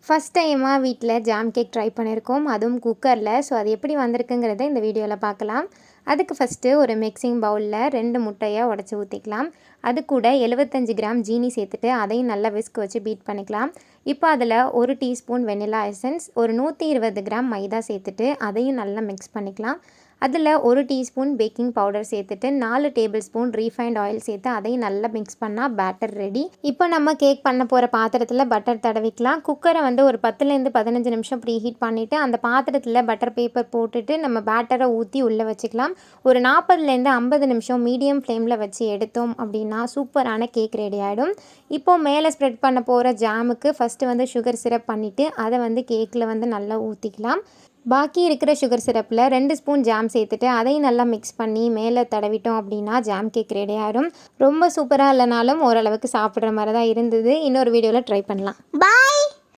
First டைமாக வீட்டில் jam cake try பண்ணியிருக்கோம், அதுவும் குக்கரில். ஸோ அது எப்படி வந்திருக்குங்கிறத இந்த வீடியோவில் பார்க்கலாம். அதுக்கு ஃபஸ்ட்டு ஒரு மிக்சிங் பவுலில் 2 முட்டையை உடச்சி ஊற்றிக்கலாம். அது கூட 75 கிராம் ஜீனி சேர்த்துட்டு அதையும் நல்லா விஸ்க் வச்சு பீட் பண்ணிக்கலாம். இப்போ அதில் 1 டீஸ்பூன் வெனிலா எசன்ஸ், ஒரு 120 கிராம் மைதா சேர்த்துட்டு அதையும் நல்லா மிக்ஸ் பண்ணிக்கலாம். அதில் 1 டீஸ்பூன் பேக்கிங் பவுடர் சேர்த்துட்டு 4 டேபிள் ஸ்பூன் ரீஃபைண்ட் ஆயில் சேர்த்து அதையும் நல்லா மிக்ஸ் பண்ணால் பேட்டர் ரெடி. இப்போ நம்ம கேக் பண்ண போகிற பாத்திரத்தில் பட்டர் தடவிக்கலாம். குக்கரை ஒரு 10லேருந்து 15 நிமிஷம் ப்ரீ ஹீட் பண்ணிவிட்டு அந்த பாத்திரத்தில் பட்டர் பேப்பர் போட்டுட்டு நம்ம பேட்டரை ஊற்றி உள்ளே வச்சுக்கலாம். ஒரு 40லேருந்து 50 நிமிஷம் மீடியம் ஃப்ளேமில் வச்சு எடுத்தோம் அப்படின்னா சூப்பரான கேக் ரெடி ஆகிடும். இப்போது மேலே ஸ்ப்ரெட் பண்ண போகிற ஜாமுக்கு ஃபஸ்ட்டு சுகர் சிரப் பண்ணிவிட்டு அதை கேக்கில் நல்லா ஊற்றிக்கலாம். பாக்கி இருக்கிற சுகர் சிரப்பில் 2 ஸ்பூன் ஜாம் சேர்த்துட்டு அதையும் நல்லா மிக்ஸ் பண்ணி மேலே தடவிட்டோம் அப்படின்னா ஜாம் கேக் ரெடி ஆகிடும். ரொம்ப சூப்பராக இல்லைனாலும் ஓரளவுக்கு சாப்பிட்ற மாதிரி தான் இருந்தது. இன்னொரு வீடியோவில் ட்ரை பண்ணலாம். பாய்.